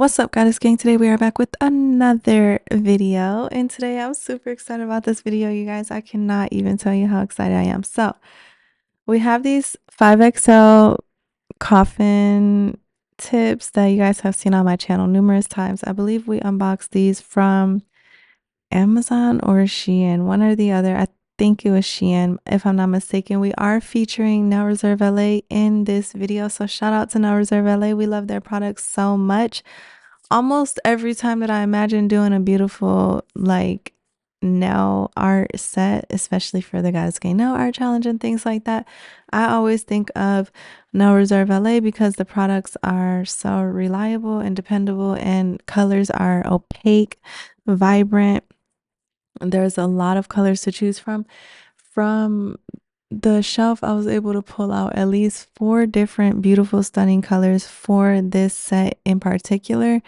What's up, Goddess Gang? Today we are back with another video, and today I'm super excited about this video, you guys. I cannot even tell you how excited I am. So we have these 5XL coffin tips that you guys have seen on my channel numerous times. I believe we unboxed these from Amazon or Shein, one or the other. I think it was Shein, if I'm not mistaken. We are featuring Nail Reserve LA in this video, so shout out to Nail Reserve LA. We love their products so much. Almost every time that I imagine doing a beautiful like nail art set, especially for the Goddess Gang nail art challenge and things like that, I always think of Nail Reserve LA because the products are so reliable and dependable, and colors are opaque, vibrant. There's a lot of colors to choose from. From the shelf, I was able to pull out at least 4 different beautiful, stunning colors for this set in particular,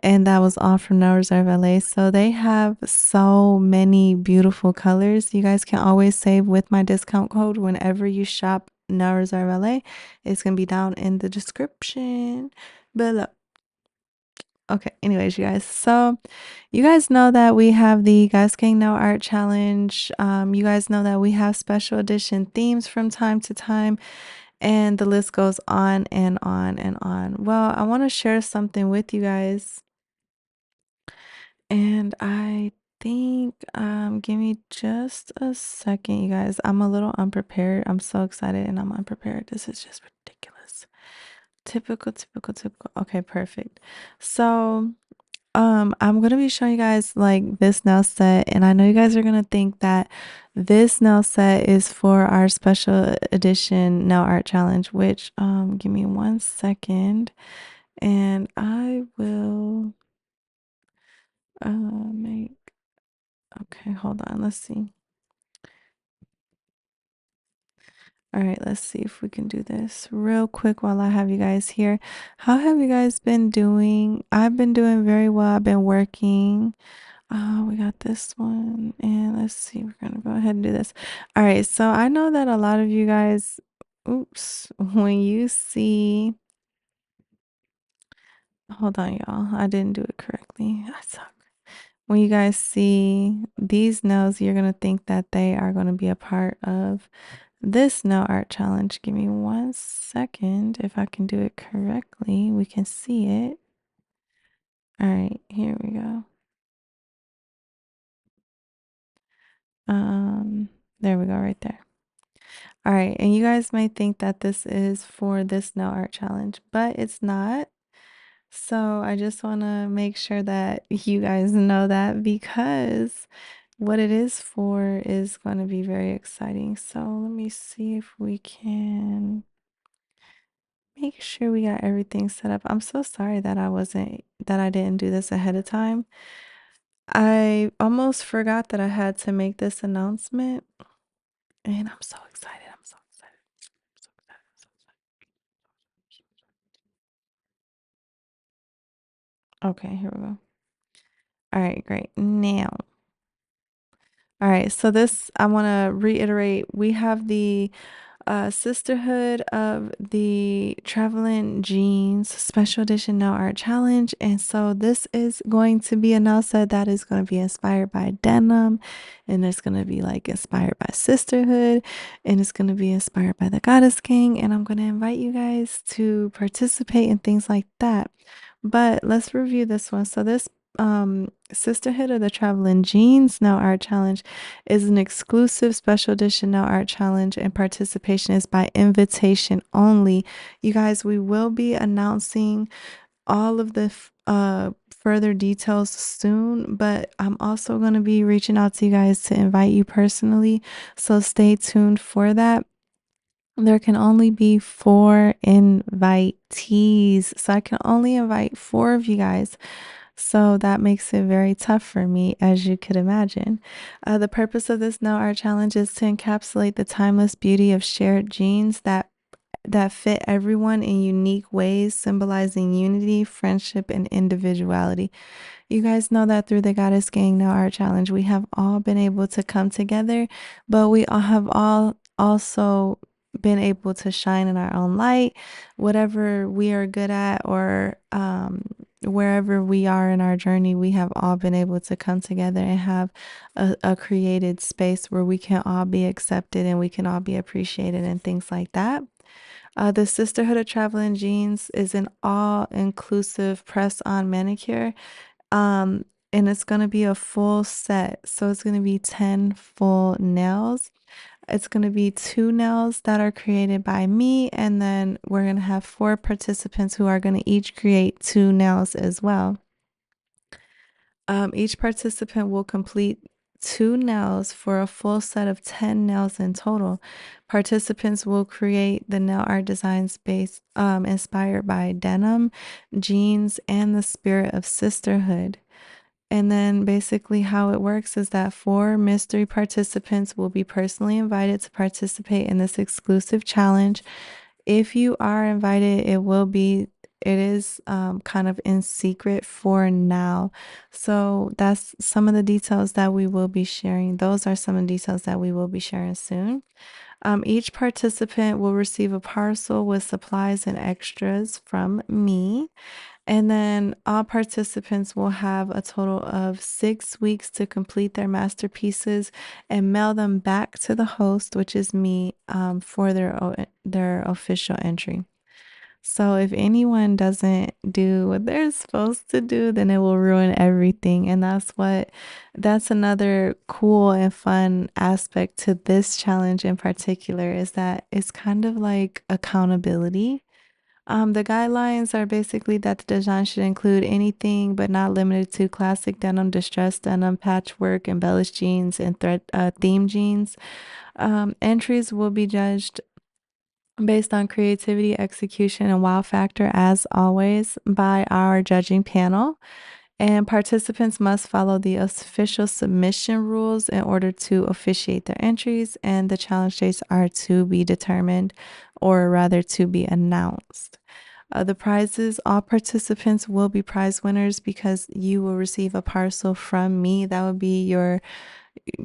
and that was all from Nail Reserve LA. So they have so many beautiful colors. You guys can always save with my discount code whenever you shop Nail Reserve LA. It's gonna be down in the description below. Okay, anyways, you guys, so you guys know that we have the Goddess Gang Nail Art Challenge. You guys know that we have special edition themes from time to time, and the list goes on and on and on. Well, I want to share something with you guys, and I think give me just a second, you guys. I'm a little unprepared. I'm so excited and I'm unprepared. This is just ridiculous. Typical, typical, typical. Okay, perfect. So I'm gonna be showing you guys like this nail set, and I know you guys are gonna think that this nail set is for our special edition nail art challenge, which give me 1 second and I will make, okay, hold on, let's see. All right, let's see if we can do this real quick while I have you guys here. How have you guys been doing? I've been doing very well. I've been working. We got this one, and let's see, we're gonna go ahead and do this. All right, so I know that a lot of you guys, oops, when you see, hold on, y'all, I didn't do it correctly. I suck. When you guys see these nails, you're gonna think that they are gonna be a part of this nail art challenge. Give me 1 second. If I can do it correctly, we can see it. All right, here we go. There we go, right there. All right, and you guys might think that this is for this nail art challenge, but it's not. So I just want to make sure that you guys know that, because what it is for is going to be very exciting. So let me see if we can make sure we got everything set up. I'm so sorry that I didn't do this ahead of time. I almost forgot that I had to make this announcement, and I'm so excited. I'm so excited. So excited. So excited. Okay, here we go. All right, great. Now, all right, so this, I want to reiterate, we have the Sisterhood of the Traveling Jeans Special Edition Nail Art Challenge. And so this is going to be a nail set that is going to be inspired by denim, and it's going to be like inspired by sisterhood, and it's going to be inspired by the Goddess Gang. And I'm going to invite you guys to participate in things like that. But let's review this one. So this Sisterhood of the Traveling Jeans Nail Art Challenge is an exclusive special edition nail art challenge, and participation is by invitation only. You guys, we will be announcing all of the further details soon, but I'm also going to be reaching out to you guys to invite you personally, so stay tuned for that. There can only be 4 invitees, so I can only invite 4 of you guys. So that makes it very tough for me, as you could imagine. The purpose of this nail art challenge is to encapsulate the timeless beauty of shared genes that fit everyone in unique ways, symbolizing unity, friendship, and individuality. You guys know that through the Goddess Gang Nail Art Challenge, we have all been able to come together, but we all have also been able to shine in our own light, whatever we are good at, or wherever we are in our journey, we have all been able to come together and have a created space where we can all be accepted and we can all be appreciated and things like that. The Sisterhood of Traveling Jeans is an all-inclusive press-on manicure. Um, and it's going to be a full set. So it's going to be 10 full nails. It's going to be 2 nails that are created by me, and then we're going to have 4 participants who are going to each create 2 nails as well. Each participant will complete 2 nails for a full set of 10 nails in total. Participants will create the nail art designs based inspired by denim, jeans, and the spirit of sisterhood. And then basically how it works is that 4 mystery participants will be personally invited to participate in this exclusive challenge. If you are invited, it is kind of in secret for now. So that's some of the details that we will be sharing. Those are some of the details that we will be sharing soon. Each participant will receive a parcel with supplies and extras from me. And then all participants will have a total of 6 weeks to complete their masterpieces and mail them back to the host, which is me, for their official entry. So if anyone doesn't do what they're supposed to do, then it will ruin everything. And that's another cool and fun aspect to this challenge in particular, is that it's kind of like accountability. The guidelines are basically that the design should include anything but not limited to classic denim, distressed denim, patchwork, embellished jeans, and theme jeans. Entries will be judged based on creativity, execution, and wow factor, as always, by our judging panel. And participants must follow the official submission rules in order to officiate their entries, and the challenge dates are to be determined, or rather to be announced. The prizes, all participants will be prize winners because you will receive a parcel from me. That would be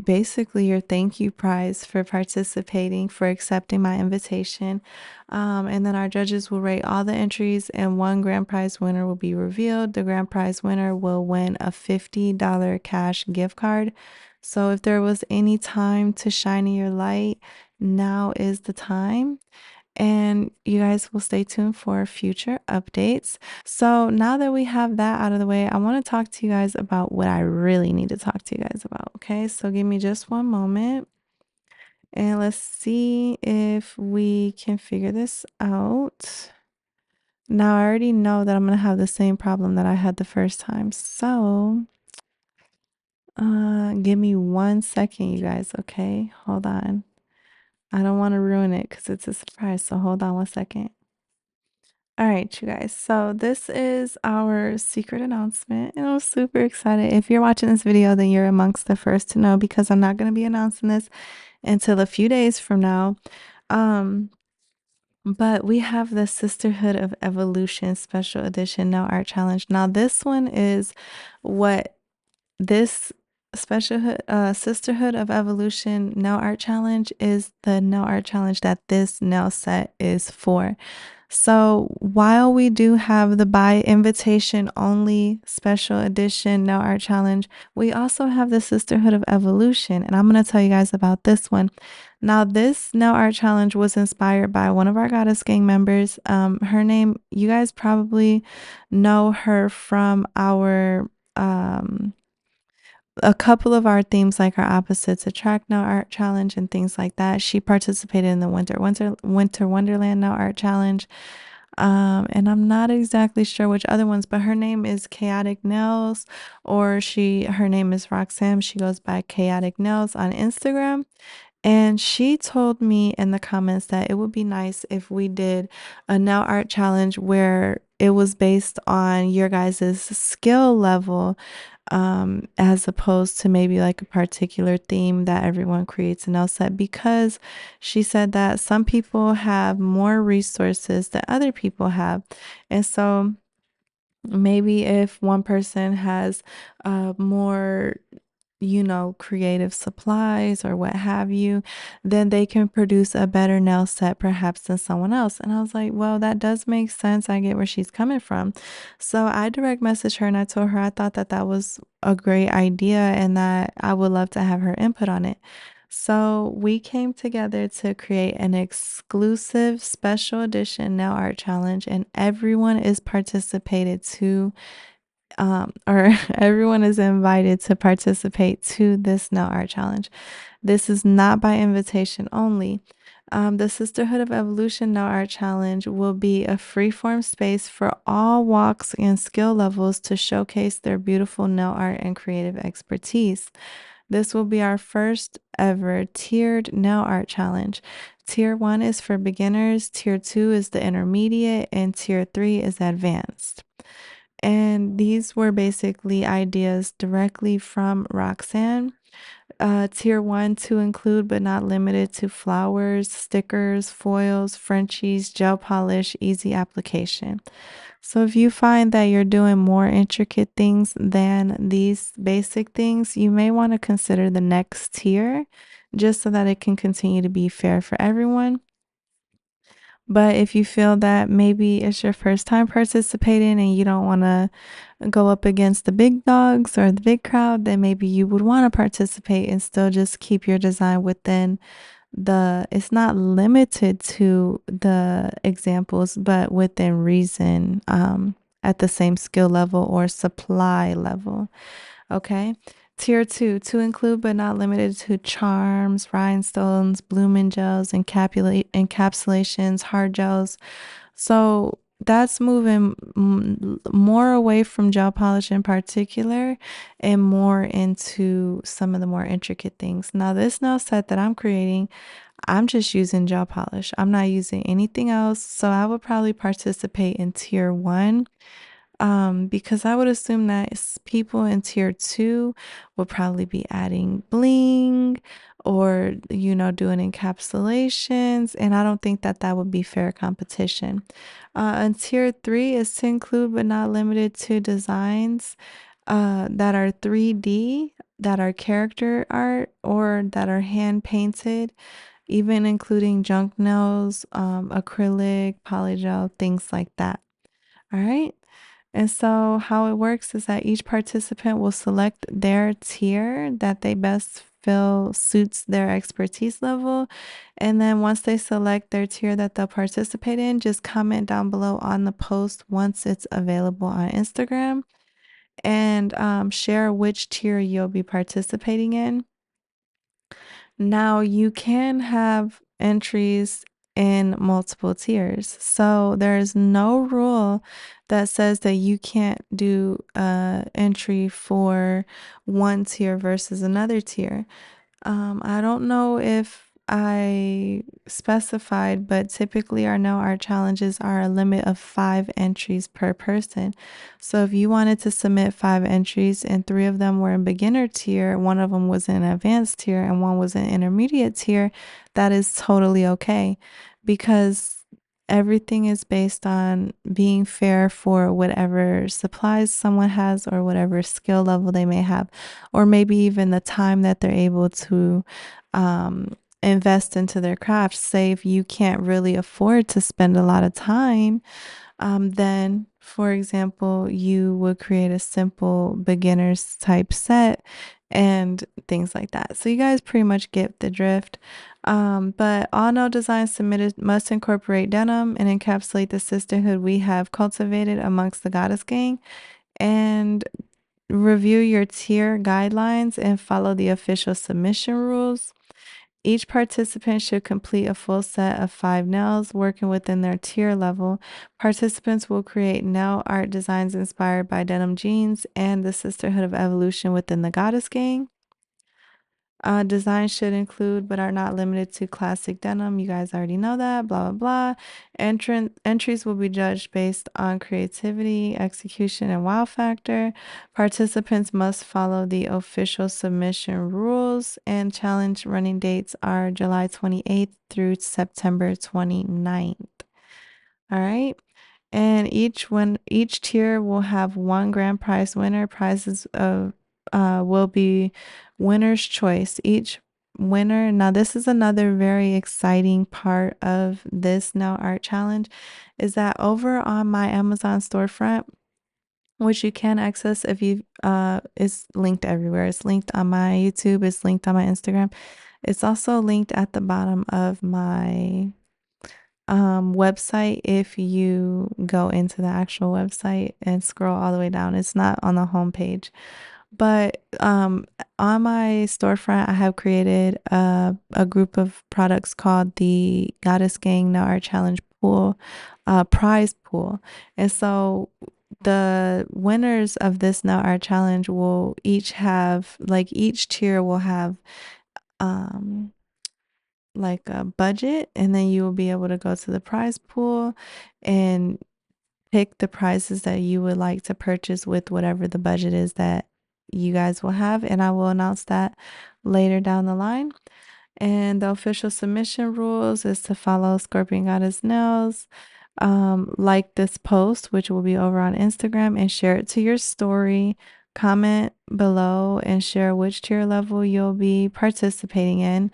basically your thank you prize for participating, for accepting my invitation. And then our judges will rate all the entries, and one grand prize winner will be revealed. The grand prize winner will win a $50 cash gift card. So if there was any time to shine in your light, now is the time. And you guys will stay tuned for future updates. So now that we have that out of the way, I want to talk to you guys about what I really need to talk to you guys about. Okay, so give me just one moment and let's see if we can figure this out. Now I already know that I'm going to have the same problem that I had the first time. So give me 1 second, you guys. Okay, hold on. I don't want to ruin it because it's a surprise. So hold on 1 second. All right, you guys. So this is our secret announcement, and I'm super excited. If you're watching this video, then you're amongst the first to know, because I'm not going to be announcing this until a few days from now. But we have the Sisterhood of Evolution Special Edition Nail Art Challenge. Now, this one is what this Sisterhood of Evolution Nail Art Challenge is, the nail art challenge that this nail set is for. So while we do have the by invitation only special edition nail art challenge, we also have the Sisterhood of Evolution, and I'm going to tell you guys about this one. Now, this nail art challenge was inspired by one of our Goddess Gang members. Her name, you guys probably know her from our a couple of our themes, like our opposites attract nail art challenge and things like that. She participated in the winter wonderland nail art challenge. And I'm not exactly sure which other ones, but her name is Chaotic Nails, or her name is Roxanne. She goes by Chaotic Nails on Instagram. And she told me in the comments that it would be nice if we did a nail art challenge where it was based on your guys' skill level, as opposed to maybe like a particular theme that everyone creates a nail set, because she said that some people have more resources than other people have. And so maybe if one person has more creative supplies or what have you, then they can produce a better nail set perhaps than someone else. And I was like, well, that does make sense. I get where she's coming from. So I direct messaged her and I told her I thought that that was a great idea and that I would love to have her input on it. So we came together to create an exclusive special edition nail art challenge, and everyone is participated to or everyone is invited to participate to this nail art challenge. This is not by invitation only. The Sisterhood of Evolution Nail Art Challenge will be a freeform space for all walks and skill levels to showcase their beautiful nail art and creative expertise. This will be our first ever tiered nail art challenge. Tier 1 is for beginners, Tier 2 is the intermediate, and Tier 3 is advanced. And these were basically ideas directly from Roxanne. Tier 1 to include but not limited to flowers, stickers, foils, Frenchies, gel polish, easy application. So if you find that you're doing more intricate things than these basic things, you may want to consider the next tier just so that it can continue to be fair for everyone. But if you feel that maybe it's your first time participating and you don't want to go up against the big dogs or the big crowd, then maybe you would want to participate and still just keep your design within it's not limited to the examples, but within reason, at the same skill level or supply level. Okay. Tier 2, to include but not limited to charms, rhinestones, blooming gels, encapsulations, hard gels. So that's moving more away from gel polish in particular and more into some of the more intricate things. Now, this nail set that I'm creating, I'm just using gel polish. I'm not using anything else. So I would probably participate in Tier 1, because I would assume that people in Tier 2 will probably be adding bling or, doing encapsulations. And I don't think that that would be fair competition. And Tier 3 is to include but not limited to designs that are 3D, that are character art, or that are hand painted, even including junk nails, acrylic, polygel, things like that. All right. And so, how it works is that each participant will select their tier that they best feel suits their expertise level. And then, once they select their tier that they'll participate in, just comment down below on the post once it's available on Instagram and share which tier you'll be participating in. Now, you can have entries in multiple tiers. So there's no rule that says that you can't do a entry for one tier versus another tier. I don't know if I specified, but typically our no art challenges are a limit of 5 entries per person. So if you wanted to submit 5 entries and 3 of them were in beginner tier, one of them was in advanced tier, and one was in intermediate tier, that is totally okay because everything is based on being fair for whatever supplies someone has or whatever skill level they may have, or maybe even the time that they're able to invest into their craft. Say if you can't really afford to spend a lot of time, then for example, you would create a simple beginners type set and things like that. So you guys pretty much get the drift. But all no designs submitted must incorporate denim and encapsulate the sisterhood we have cultivated amongst the Goddess Gang, and review your tier guidelines and follow the official submission rules. Each participant should complete a full set of 5 nails working within their tier level. Participants will create nail art designs inspired by denim jeans and the Sisterhood of Evolution within the Goddess Gang. Designs should include but are not limited to classic denim. You guys already know that. Blah, blah, blah. Entries will be judged based on creativity, execution, and wow factor. Participants must follow the official submission rules, and challenge running dates are July 28th through September 29th. All right. And each tier will have one grand prize winner. Prizes will be winner's choice. Each winner, now this is another very exciting part of this nail art challenge, is that over on my Amazon storefront, which you can access if you it's linked everywhere. It's linked on my YouTube, it's linked on my Instagram. It's also linked at the bottom of my website. If you go into the actual website and scroll all the way down, it's not on the home page. But on my storefront, I have created a group of products called the Goddess Gang Nail Art Challenge Pool, prize pool. And so the winners of this nail art challenge will each have, like, each tier will have um like a budget, and then you will be able to go to the prize pool and pick the prizes that you would like to purchase with whatever the budget is that you guys will have, and I will announce that later down the line. And the official submission rules is to follow Scorpion Goddess Nails, like this post, which will be over on Instagram, and share it to your story. Comment below and share which tier level you'll be participating in.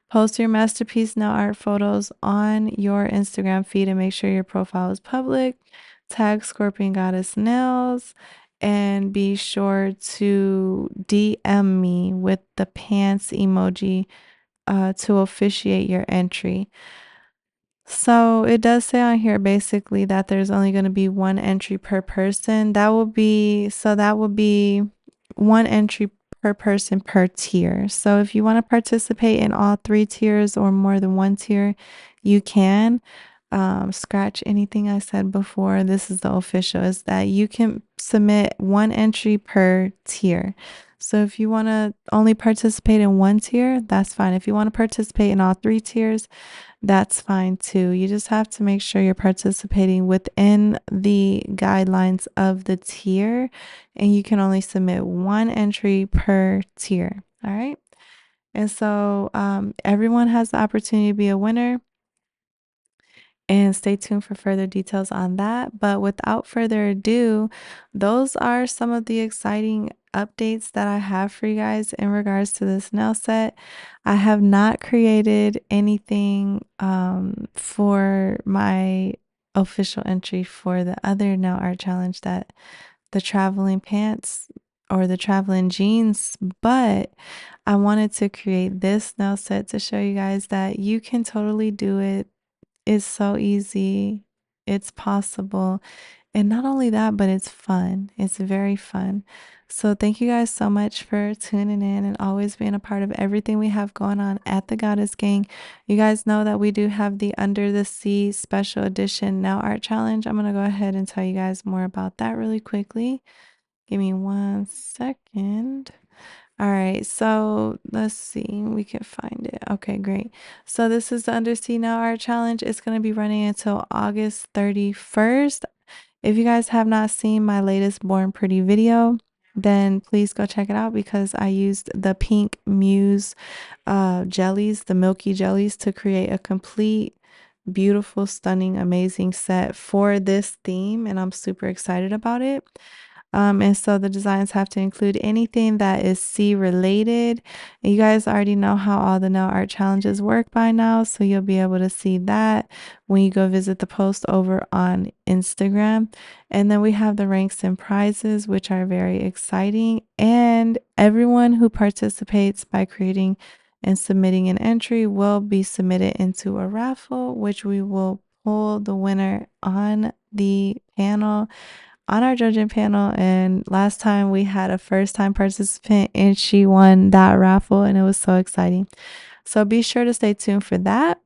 Post your masterpiece nail art photos on your Instagram feed and make sure your profile is public. Tag Scorpion Goddess Nails and be sure to DM me with the pants emoji to officiate your entry. So it does say on here basically that there's only going to be one entry per person. That will be one entry per person per tier. So if you want to participate in all 3 tiers or more than one tier, you can. Scratch anything I said before. This is the official, is that you can submit one entry per tier. So if you want to only participate in one tier, that's fine. If you want to participate in all 3 tiers, that's fine too. You just have to make sure you're participating within the guidelines of the tier, and you can only submit one entry per tier. All right. And so everyone has the opportunity to be a winner, and stay tuned for further details on that. But without further ado, those are some of the exciting updates that I have for you guys in regards to this nail set. I have not created anything for my official entry for the other nail art challenge, that the traveling pants or the traveling jeans, but I wanted to create this nail set to show you guys that you can totally do it. It's so easy. It's possible. And not only that, but it's fun. It's very fun. So thank you guys so much for tuning in and always being a part of everything we have going on at the Goddess Gang. You guys know that we do have the Under the Sea Special Edition Nail Art Challenge. I'm going to go ahead and tell you guys more about that really quickly. Give me 1 second. All right, so let's see, we can find it. Okay, great. So this is the Undersea Nail Art Challenge. It's going to be running until August 31st. If you guys have not seen my latest Born Pretty video, then please go check it out, because I used the Pink Muse jellies, the milky jellies, to create a complete, beautiful, stunning, amazing set for this theme, and I'm super excited about it. And so the designs have to include anything that is sea related. And you guys already know how all the nail art challenges work by now, so you'll be able to see that when you go visit the post over on Instagram. And then we have the ranks and prizes, which are very exciting. And everyone who participates by creating and submitting an entry will be submitted into a raffle, which we will pull the winner on the panel, on our judging panel. And last time we had a first time participant and she won that raffle, and it was so exciting. So be sure to stay tuned for that.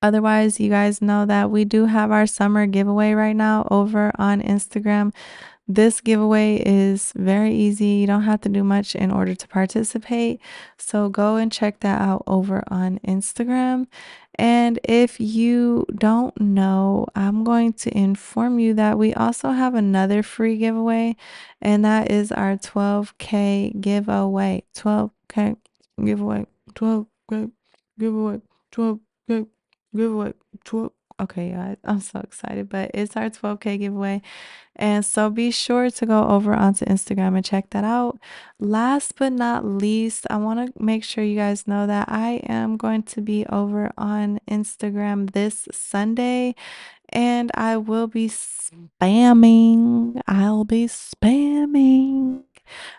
Otherwise, you guys know that we do have our summer giveaway right now over on Instagram. This giveaway is very easy. You don't have to do much in order to participate. So go and check that out over on Instagram. And if you don't know, I'm going to inform you that we also have another free giveaway, and that is our 12K giveaway. 12K giveaway. 12K giveaway. 12K giveaway. 12 Okay, guys, I'm so excited, but it's our 12K giveaway. And so be sure to go over onto Instagram and check that out. Last but not least, I want to make sure you guys know that I am going to be over on Instagram this Sunday, and I will be spamming. I'll be spamming.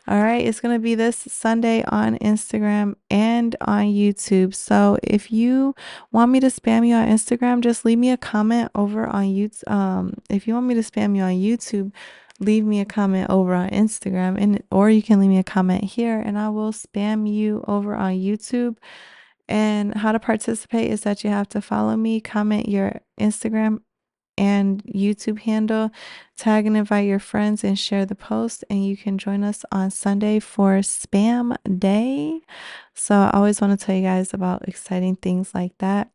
All right, it's going to be this Sunday on Instagram and on YouTube. So if you want me to spam you on Instagram, just leave me a comment over on YouTube. If you want me to spam you on YouTube, leave me a comment over on Instagram, and or you can leave me a comment here and I will spam you over on YouTube. And how to participate is that you have to follow me, comment your Instagram and YouTube handle, tag and invite your friends, and share the post. And you can join us on Sunday for Spam Day. So I always want to tell you guys about exciting things like that.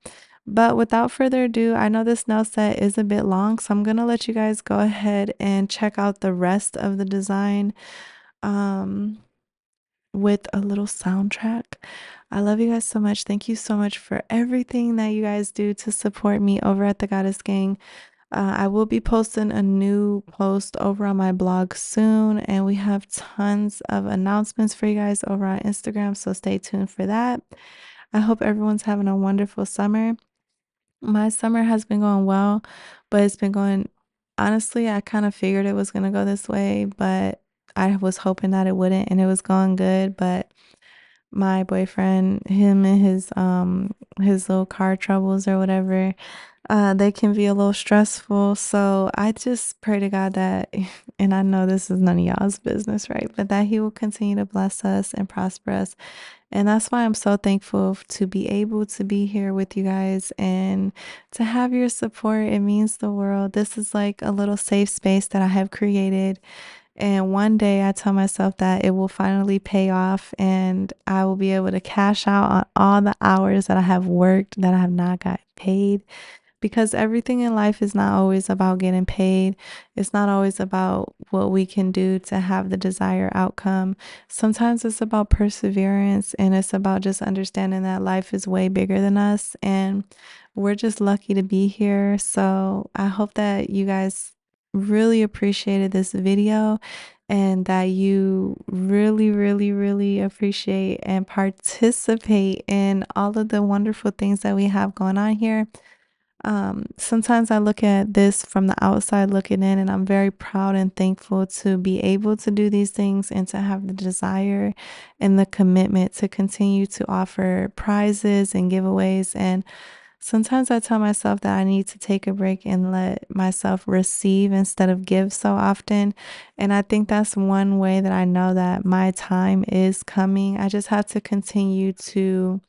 But without further ado, I know this nail set is a bit long, so I'm going to let you guys go ahead and check out the rest of the design with a little soundtrack. I love you guys so much. Thank you so much for everything that you guys do to support me over at the Goddess Gang. I will be posting a new post over on my blog soon, and we have tons of announcements for you guys over on Instagram, so stay tuned for that. I hope everyone's having a wonderful summer. My summer has been going well, but it's been going, honestly, I kind of figured it was going to go this way, but I was hoping that it wouldn't, and it was going good. But my boyfriend, him and his little car troubles or whatever, they can be a little stressful. So I just pray to God that, and I know this is none of y'all's business, right? But that he will continue to bless us and prosper us. And that's why I'm so thankful to be able to be here with you guys and to have your support. It means the world. This is like a little safe space that I have created. And one day I tell myself that it will finally pay off and I will be able to cash out on all the hours that I have worked that I have not got paid, because everything in life is not always about getting paid. It's not always about what we can do to have the desired outcome. Sometimes it's about perseverance, and it's about just understanding that life is way bigger than us and we're just lucky to be here. So I hope that you guys really appreciated this video and that you really, really, really appreciate and participate in all of the wonderful things that we have going on here. Sometimes I look at this from the outside looking in, and I'm very proud and thankful to be able to do these things and to have the desire and the commitment to continue to offer prizes and giveaways. And sometimes I tell myself that I need to take a break and let myself receive instead of give so often. And I think that's one way that I know that my time is coming. I just have to continue to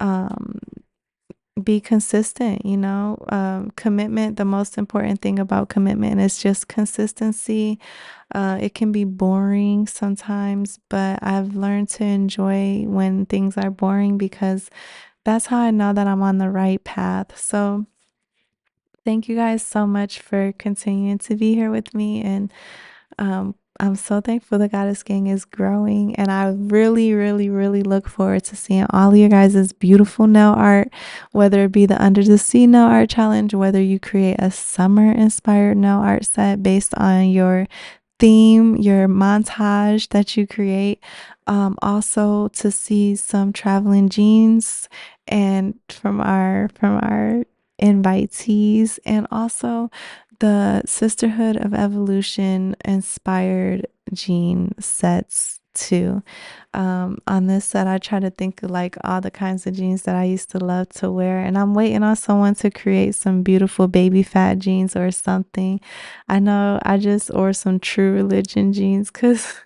um be consistent, commitment. The most important thing about commitment is just consistency. It can be boring sometimes, but I've learned to enjoy when things are boring because that's how I know that I'm on the right path. So thank you guys so much for continuing to be here with me, and I'm so thankful the Goddess Gang is growing, and I really, really, really look forward to seeing all of you guys' beautiful nail art, whether it be the Under the Sea nail art challenge, whether you create a summer inspired nail art set based on your theme, your montage that you create. Also to see some traveling jeans and from our invitees, and also the Sisterhood of Evolution inspired jean sets too. On this set, I try to think of like all the kinds of jeans that I used to love to wear, and I'm waiting on someone to create some beautiful baby fat jeans or something. I know or some True Religion jeans, cause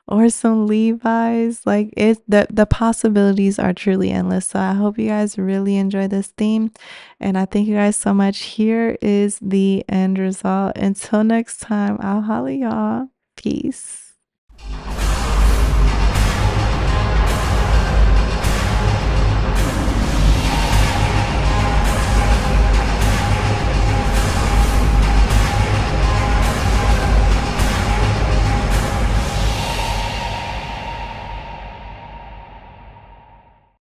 or some Levi's. Like the possibilities are truly endless. So I hope you guys really enjoy this theme, and I thank you guys so much. Here is the end result. Until next time, I'll holla y'all. Peace.